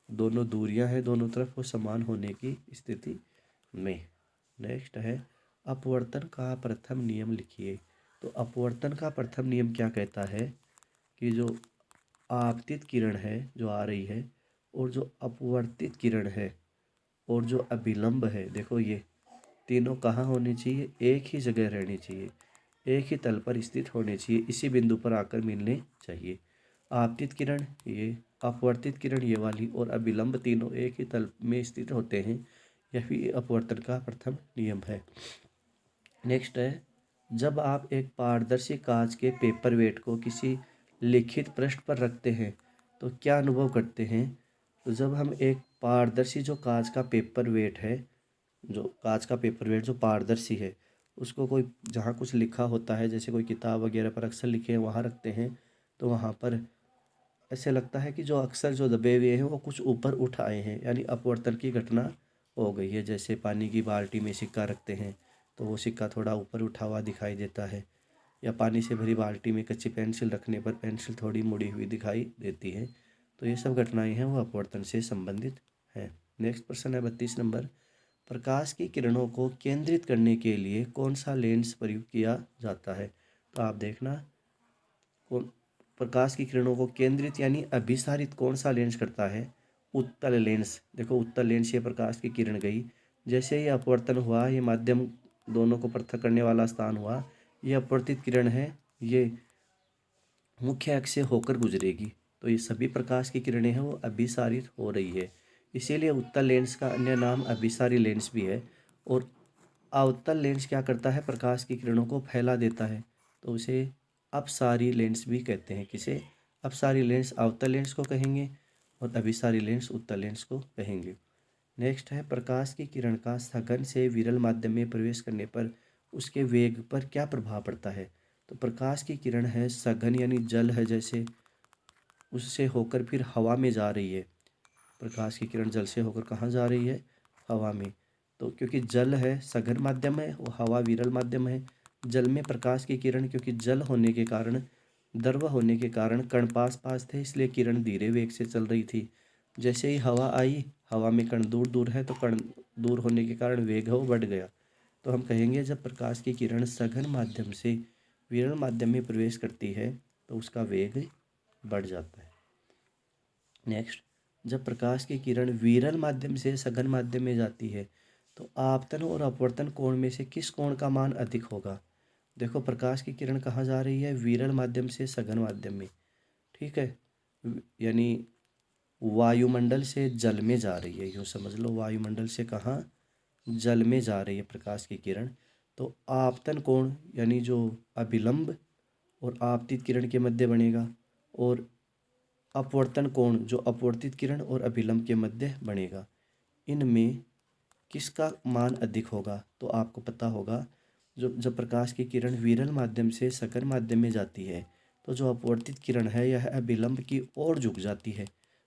[SPEAKER 1] दोनों दूरियां हैं दोनों तरफ वो समान होने की स्थिति में। नेक्स्ट है, अपवर्तन का प्रथम नियम लिखिए। तो अपवर्तन का प्रथम नियम क्या कहता है कि जो आपतित किरण है जो आ रही है और जो अपवर्तित किरण है और जो अभिलंब है, देखो ये तीनों कहाँ होनी चाहिए, एक ही जगह रहनी चाहिए, एक ही तल पर स्थित होने चाहिए, इसी बिंदु पर आकर मिलने चाहिए। आपतित किरण ये, अपवर्तित किरण ये वाली और अभिलंब तीनों एक ही तल में स्थित होते हैं। यह भी अपवर्तन का प्रथम नियम है। नेक्स्ट है, जब आप एक पारदर्शी कांच के पेपरवेट को किसी लिखित पृष्ठ पर रखते हैं तो क्या अनुभव करते हैं? तो जब हम एक पारदर्शी जो कांच का पेपरवेट है, जो कांच का पेपरवेट जो पारदर्शी है, उसको कोई जहाँ कुछ लिखा होता है, जैसे कोई किताब वगैरह पर अक्षर लिखे हैं वहाँ रखते हैं, तो वहाँ पर ऐसे लगता है कि जो अक्षर जो दबे हुए हैं वो कुछ ऊपर उठ आए हैं, यानी अपवर्तन की घटना हो गई है। जैसे पानी की बाल्टी में सिक्का रखते हैं तो वो सिक्का थोड़ा ऊपर उठा हुआ दिखाई देता है, या पानी से भरी बाल्टी में कच्ची पेंसिल रखने पर पेंसिल थोड़ी मुड़ी हुई दिखाई देती है। तो ये सब घटनाएं हैं वो अपवर्तन से संबंधित है। नेक्स्ट प्रश्न है 32 नंबर, प्रकाश की किरणों को केंद्रित करने के लिए कौन सा लेंस प्रयोग किया जाता है? तो आप देखना, कौन प्रकाश की किरणों को केंद्रित यानी अभिसारित कौन सा लेंस करता है? उत्तल लेंस। देखो उत्तल लेंस, ये प्रकाश की किरण गई, जैसे ही अपवर्तन हुआ, ये माध्यम दोनों को पृथक करने वाला स्थान हुआ, ये अपवर्तित किरण है, ये मुख्य अक्ष से होकर गुजरेगी, तो ये सभी प्रकाश की किरणें हैं वो अभिसारित हो रही है। इसीलिए उत्तल लेंस का अन्य नाम अभिसारी लेंस भी है। और अवतल लेंस क्या करता है, प्रकाश की किरणों को फैला देता है, तो उसे अपसारी लेंस भी कहते हैं। किसे? अपसारी लेंस अवतल लेंस को कहेंगे और अभिसारी लेंस उत्तल लेंस को कहेंगे। नेक्स्ट है, प्रकाश की किरण का सघन से विरल माध्यम में प्रवेश करने पर उसके वेग पर क्या प्रभाव पड़ता है? तो प्रकाश की किरण है सघन यानी जल है, जैसे उससे होकर फिर हवा में जा रही है। प्रकाश की किरण जल से होकर कहाँ जा रही है? हवा में। तो क्योंकि जल है सघन माध्यम है और हवा विरल माध्यम है, जल में प्रकाश की किरण, क्योंकि जल होने के कारण, द्रव होने के कारण कण पास पास थे, इसलिए किरण धीरे वेग से चल रही थी। जैसे ही हवा आई, हवा में कण दूर दूर है, तो कण दूर होने के कारण वेग है वो बढ़ गया। तो हम कहेंगे जब प्रकाश की किरण सघन माध्यम से विरल माध्यम में प्रवेश करती है तो उसका वेग बढ़ जाता है। नेक्स्ट, जब प्रकाश की किरण विरल माध्यम से सघन माध्यम में जाती है तो आपतन और अपवर्तन कोण में से किस कोण का मान अधिक होगा? देखो प्रकाश की किरण कहाँ जा रही है? विरल माध्यम से सघन माध्यम में, ठीक है, यानी वायुमंडल से जल में जा रही है, यूँ समझ लो वायुमंडल से कहाँ, जल में जा रही है प्रकाश की किरण। तो आपतन कोण यानी जो अभिलंब और आपतित किरण के मध्य बनेगा, और अपवर्तन कोण जो अपवर्तित किरण और अभिलंब के मध्य बनेगा। इनमें किसका मान अधिक होगा? तो आपको पता होगा, जो जब प्रकाश की किरण विरल माध्यम से सघन माध्यम में जाती है तो जो अपवर्तित किरण है यह अभिलंब की ओर झुक जाती है,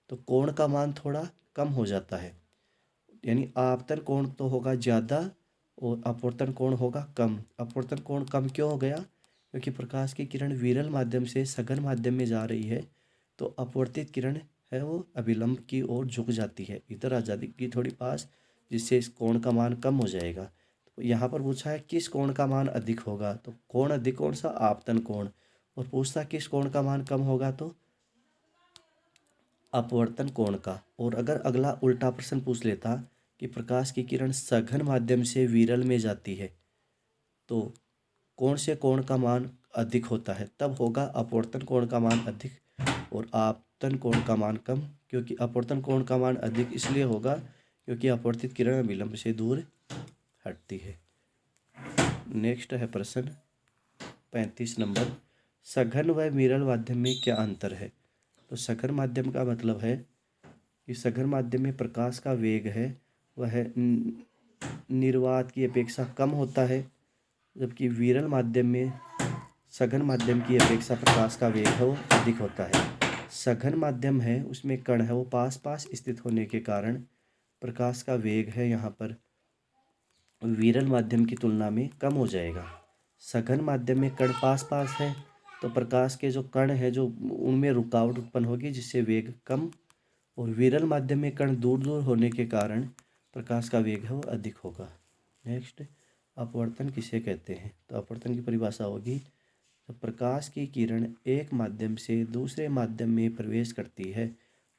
[SPEAKER 1] तो कोण का मान थोड़ा कम हो जाता है, यानी आपतन कोण तो होगा ज़्यादा और अपवर्तन कोण होगा कम। अपवर्तन कोण कम क्यों हो गया? क्योंकि प्रकाश की किरण विरल माध्यम से सघन माध्यम में जा रही है, तो अपवर्तित किरण है वो अभिलंब की ओर झुक जाती है, इधर आ जाएगी थोड़ी पास, जिससे इस कोण का मान कम हो जाएगा। तो यहाँ पर पूछा है किस कोण का मान अधिक होगा, तो कोण अधिक कौन सा? आपतन कोण। और पूछता किस कोण का मान कम होगा, तो अपवर्तन कोण का। और अगर अगला उल्टा प्रश्न पूछ लेता कि प्रकाश की किरण सघन माध्यम से विरल में जाती है तो कौन से कोण का मान अधिक होता है? तब होगा अपवर्तन कोण का मान अधिक और आपतन कोण का मान कम। क्योंकि अपवर्तन कोण का मान अधिक इसलिए होगा क्योंकि अपवर्तित किरण विलंब से दूर हटती है। नेक्स्ट है प्रश्न 35 नंबर, सघन व विरल माध्यम में क्या अंतर है? तो सघन माध्यम का मतलब है कि सघन माध्यम में प्रकाश का वेग है वह निर्वात की अपेक्षा कम होता है, जबकि विरल माध्यम में सघन माध्यम की अपेक्षा प्रकाश का वेग है वो अधिक होता है। सघन माध्यम है उसमें कण है वो पास पास स्थित होने के कारण प्रकाश का वेग है यहाँ पर विरल माध्यम की तुलना में कम हो जाएगा। सघन माध्यम में कण पास पास है तो प्रकाश के जो कण है जो उनमें रुकावट उत्पन्न होगी जिससे वेग कम, और विरल माध्यम में कण दूर दूर होने के कारण प्रकाश का वेग है वो अधिक होगा। नेक्स्ट, अपवर्तन किसे कहते हैं? तो अपवर्तन की परिभाषा होगी, जब प्रकाश की किरण एक माध्यम से दूसरे माध्यम में प्रवेश करती है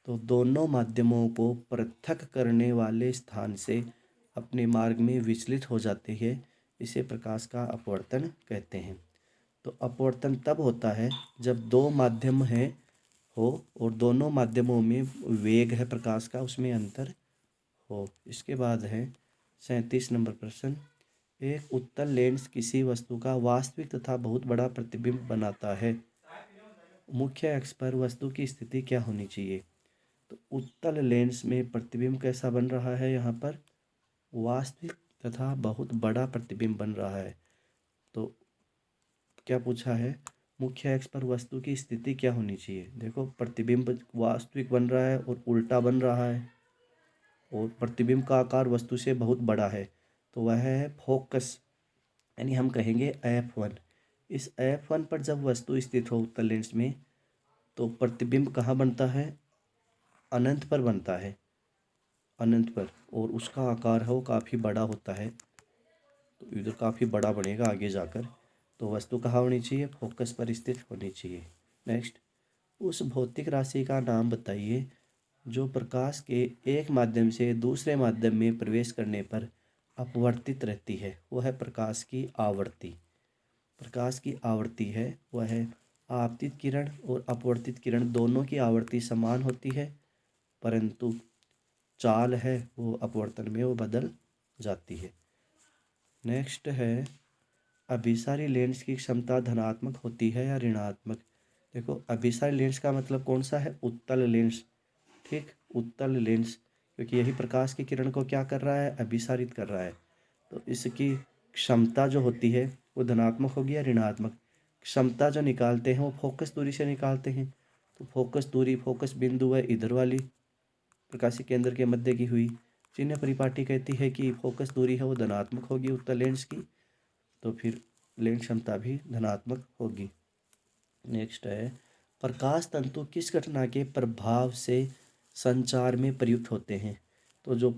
[SPEAKER 1] तो दोनों माध्यमों को पृथक करने वाले स्थान से अपने मार्ग में विचलित हो जाती है, इसे प्रकाश का अपवर्तन कहते हैं। तो अपवर्तन तब होता है जब दो माध्यम हैं हो और दोनों माध्यमों में वेग है प्रकाश का उसमें अंतर हो। इसके बाद है 37 नंबर प्रश्न, एक उत्तल लेंस किसी वस्तु का वास्तविक तथा बहुत बड़ा प्रतिबिंब बनाता है, मुख्य अक्ष पर वस्तु की स्थिति क्या होनी चाहिए? तो उत्तल लेंस में प्रतिबिंब कैसा बन रहा है? यहाँ पर वास्तविक तथा बहुत बड़ा प्रतिबिंब बन रहा है। तो क्या पूछा है, मुख्य अक्ष पर वस्तु की स्थिति क्या होनी चाहिए? देखो प्रतिबिंब वास्तविक बन रहा है और उल्टा बन रहा है और प्रतिबिंब का आकार वस्तु से बहुत बड़ा है, तो वह है फोकस, यानी हम कहेंगे F1। इस F1 पर जब वस्तु स्थित हो उत्तल लेंस में तो प्रतिबिंब कहाँ बनता है? अनंत पर बनता है, अनंत पर, और उसका आकार है वो काफ़ी बड़ा होता है, तो इधर काफ़ी बड़ा बनेगा आगे जाकर। तो वस्तु कहाँ होनी चाहिए? फोकस पर स्थित होनी चाहिए। नेक्स्ट, उस भौतिक राशि का नाम बताइए जो प्रकाश के एक माध्यम से दूसरे माध्यम में प्रवेश करने पर अपवर्तित रहती है। वह है प्रकाश की आवृत्ति। प्रकाश की आवृत्ति है वह है आपतित किरण और अपवर्तित किरण दोनों की आवृत्ति समान होती है, परंतु चाल है वो अपवर्तन में वो बदल जाती है। नेक्स्ट है, अभिसारी लेंस की क्षमता धनात्मक होती है या ऋणात्मक? देखो अभिसारी लेंस का मतलब कौन सा है? उत्तल लेंस। ठीक, उत्तल लेंस, क्योंकि यही प्रकाश की किरण को क्या कर रहा है? अभिसारित कर रहा है। तो इसकी क्षमता जो होती है वो धनात्मक होगी या ऋणात्मक? क्षमता जो निकालते हैं वो फोकस दूरी से निकालते हैं, तो फोकस दूरी, फोकस बिंदु है इधर वाली प्रकाशीय केंद्र के मध्य की हुई, चिन्ह परिपाटी कहती है कि फोकस दूरी है वो धनात्मक होगी उत्तल लेंस की, तो फिर लेंस क्षमता भी धनात्मक होगी। नेक्स्ट है, प्रकाश तंतु किस घटना के प्रभाव से संचार में प्रयुक्त होते हैं? तो जो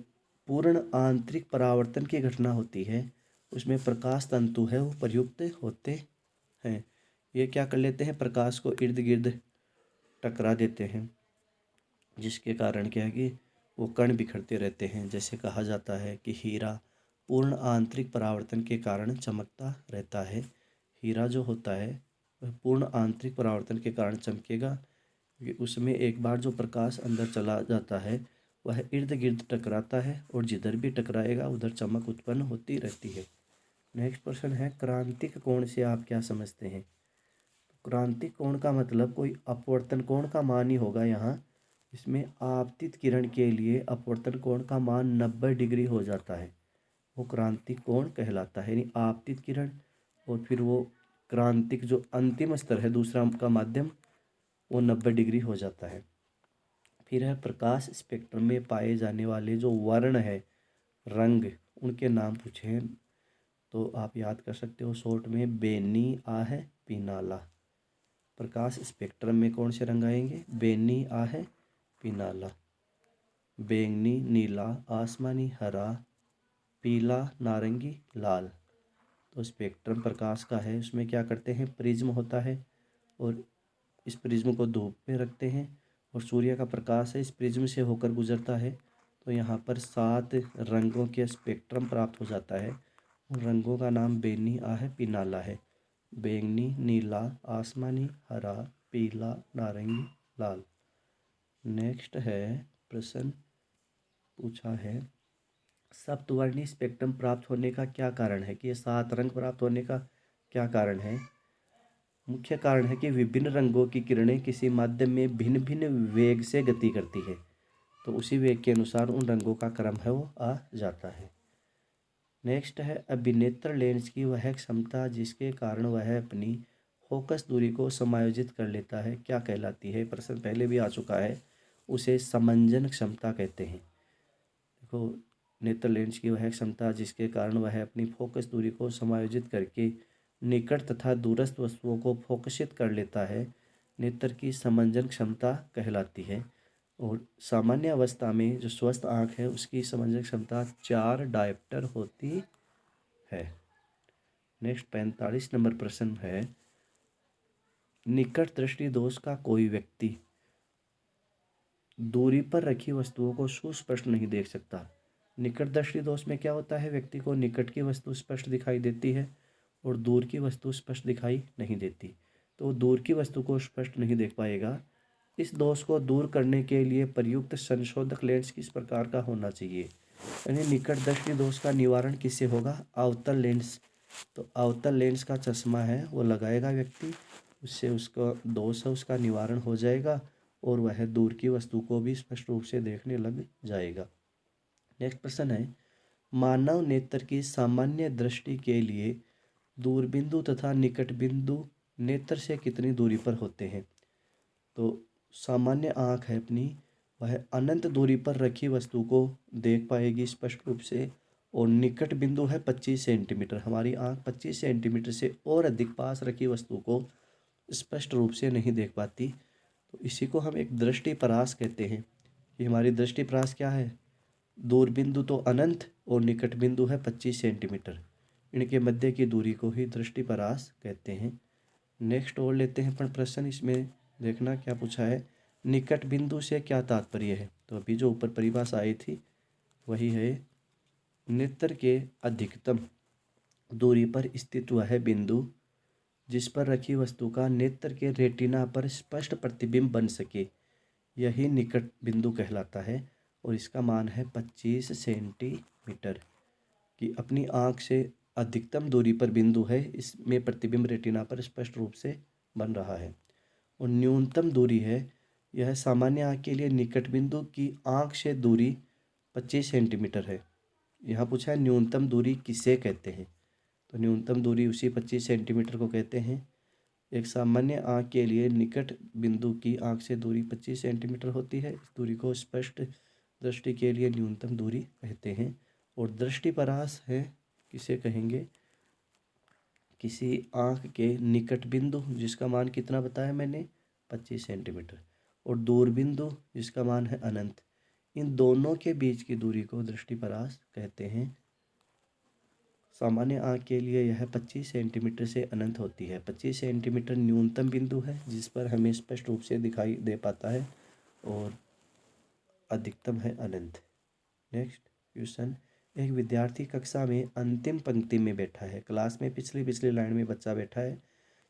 [SPEAKER 1] पूर्ण आंतरिक परावर्तन की घटना होती है उसमें प्रकाश तंतु है वो प्रयुक्त होते हैं। ये क्या कर लेते हैं? प्रकाश को इर्द गिर्द टकरा देते हैं, जिसके कारण क्या है कि वो कण बिखरते रहते हैं। जैसे कहा जाता है कि हीरा पूर्ण आंतरिक परावर्तन के कारण चमकता रहता है। हीरा जो होता है वह पूर्ण आंतरिक परावर्तन के कारण चमकेगा, क्योंकि उसमें एक बार जो प्रकाश अंदर चला जाता है वह इर्द गिर्द टकराता है और जिधर भी टकराएगा उधर चमक उत्पन्न होती रहती है। नेक्स्ट प्रश्न है, क्रांतिक कोण से आप क्या समझते हैं? क्रांतिक कोण का मतलब कोई अपवर्तन कोण का मान ही होगा यहाँ। इसमें आपतित किरण के लिए अपवर्तन कोण का मान 90 डिग्री हो जाता है, वो क्रांतिक कोण कहलाता है। यानी आपतित किरण और फिर वो क्रांतिक जो अंतिम स्तर है दूसरा का माध्यम वो 90 डिग्री हो जाता है। फिर है, प्रकाश स्पेक्ट्रम में पाए जाने वाले जो वर्ण है, रंग, उनके नाम पूछे हैं तो आप याद कर सकते हो शॉर्ट में, बेनी आ है, पीनाला। प्रकाश स्पेक्ट्रम में कौन से रंग आएंगे? बेनी आ है, पीनाला। बैंगनी, नीला, आसमानी, हरा, पीला, नारंगी, लाल। तो स्पेक्ट्रम प्रकाश का है, उसमें क्या करते हैं? प्रिज्म होता है और इस प्रिज्म को धूप में रखते हैं और सूर्य का प्रकाश है इस प्रिज्म से होकर गुजरता है, तो यहाँ पर 7 रंगों के स्पेक्ट्रम प्राप्त हो जाता है। उन रंगों का नाम बेनी आ है, पीनाला है। बैंगनी, नीला, आसमानी, हरा, पीला, नारंगी, लाल। नेक्स्ट है प्रश्न पूछा है, सप्तवर्णी स्पेक्ट्रम प्राप्त होने का क्या कारण है, कि ये 7 रंग प्राप्त होने का क्या कारण है? मुख्य कारण है कि विभिन्न रंगों की किरणें किसी माध्यम में भिन्न भिन्न वेग से गति करती है, तो उसी वेग के अनुसार उन रंगों का क्रम है वो आ जाता है। नेक्स्ट है अभिनेत्र लेंस की वह क्षमता जिसके कारण वह अपनी फोकस दूरी को समायोजित कर लेता है, क्या कहलाती है? प्रश्न पहले भी आ चुका है, उसे समंजन क्षमता कहते हैं। देखो, नेत्र लेंस की वह क्षमता जिसके कारण वह अपनी फोकस दूरी को समायोजित करके निकट तथा दूरस्थ वस्तुओं को फोकसित कर लेता है, नेत्र की समंजन क्षमता कहलाती है। और सामान्य अवस्था में जो स्वस्थ आँख है उसकी समंजन क्षमता 4 डायोप्टर होती है। नेक्स्ट 45 नंबर प्रश्न है, निकट दृष्टि दोष का कोई व्यक्ति दूरी पर रखी वस्तुओं को सुस्पष्ट नहीं देख सकता। निकट दृष्टि दोष में क्या होता है, व्यक्ति को निकट की वस्तु स्पष्ट दिखाई देती है और दूर की वस्तु स्पष्ट दिखाई नहीं देती, तो दूर की वस्तु को स्पष्ट नहीं देख पाएगा। इस दोष को दूर करने के लिए प्रयुक्त संशोधक लेंस किस प्रकार का होना चाहिए? यानी निकट दृष्टि दोष का निवारण किससे होगा? अवतल लेंस। तो अवतल लेंस का चश्मा है वो लगाएगा व्यक्ति, उससे उसका दोष है उसका निवारण हो जाएगा और वह दूर की वस्तु को भी स्पष्ट रूप से देखने लग जाएगा। नेक्स्ट प्रश्न है, मानव नेत्र की सामान्य दृष्टि के लिए दूरबिंदु तथा निकट बिंदु नेत्र से कितनी दूरी पर होते हैं? तो सामान्य आँख है अपनी, वह अनंत दूरी पर रखी वस्तु को देख पाएगी स्पष्ट रूप से, और निकट बिंदु है 25 सेंटीमीटर। हमारी आँख 25 सेंटीमीटर से और अधिक पास रखी वस्तु को स्पष्ट रूप से नहीं देख पाती, तो इसी को हम एक दृष्टिपरास कहते हैं। कि हमारी दृष्टिपरास क्या है? दूर बिंदु तो अनंत और निकट बिंदु है 25 सेंटीमीटर, इनके मध्य की दूरी को ही दृष्टिपरास कहते हैं। नेक्स्ट और लेते हैं अपन प्रश्न, इसमें देखना क्या पूछा है, निकट बिंदु से क्या तात्पर्य है? तो अभी जो ऊपर परिभाषा आई थी वही है, नेत्र के अधिकतम दूरी पर स्थित वह बिंदु जिस पर रखी वस्तु का नेत्र के रेटिना पर स्पष्ट प्रतिबिंब बन सके, यही निकट बिंदु कहलाता है और इसका मान है 25 सेंटीमीटर। कि अपनी आँख से अधिकतम दूरी पर बिंदु है, इसमें प्रतिबिंब रेटिना पर स्पष्ट रूप से बन रहा है। और न्यूनतम दूरी है, यह सामान्य आँख के लिए निकट बिंदु की आँख से दूरी 25 सेंटीमीटर है। यहाँ पूछा है न्यूनतम दूरी किसे कहते हैं, तो न्यूनतम दूरी उसी 25 सेंटीमीटर को कहते हैं। एक सामान्य आँख के लिए निकट बिंदु की आँख से दूरी 25 सेंटीमीटर होती है। इस दूरी को स्पष्ट दृष्टि के लिए न्यूनतम दूरी कहते हैं। और दृष्टिपरास है किसे कहेंगे? किसी आँख के निकट बिंदु जिसका मान कितना बताया मैंने, 25 सेंटीमीटर, और दूर बिंदु जिसका मान है अनंत, इन दोनों के बीच की दूरी को दृष्टिपरास कहते हैं। सामान्य आँख के लिए यह 25 सेंटीमीटर से अनंत होती है। 25 सेंटीमीटर न्यूनतम बिंदु है जिस पर हमें स्पष्ट रूप से दिखाई दे पाता है, और अधिकतम है अनंत। नेक्स्ट क्वेश्चन, एक विद्यार्थी कक्षा में अंतिम पंक्ति में बैठा है। क्लास में पिछली लाइन में बच्चा बैठा है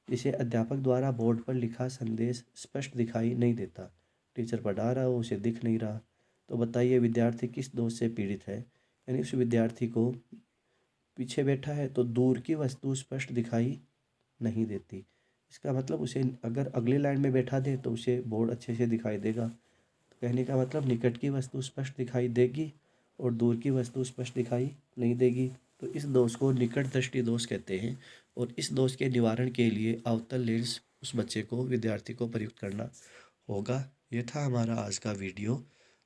[SPEAKER 1] जिसे अध्यापक द्वारा बोर्ड पर लिखा संदेश स्पष्ट दिखाई नहीं देता। टीचर पढ़ा रहा हो, उसे दिख नहीं रहा, तो बताइए विद्यार्थी किस दोष से पीड़ित है? यानी उस विद्यार्थी को पीछे बैठा है तो दूर की वस्तु स्पष्ट दिखाई नहीं देती, इसका मतलब उसे अगर अगली लाइन में बैठा दे तो उसे बोर्ड अच्छे से दिखाई देगा। तो कहने का मतलब निकट की वस्तु स्पष्ट दिखाई देगी और दूर की वस्तु स्पष्ट दिखाई नहीं देगी, तो इस दोष को निकट दृष्टि दोष कहते हैं। और इस दोष के निवारण के लिए अवतल लेंस उस बच्चे को, विद्यार्थी को प्रयुक्त करना होगा। ये था हमारा आज का वीडियो।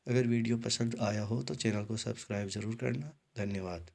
[SPEAKER 1] अगर वीडियो पसंद आया हो तो चैनल को सब्सक्राइब ज़रूर करना। धन्यवाद।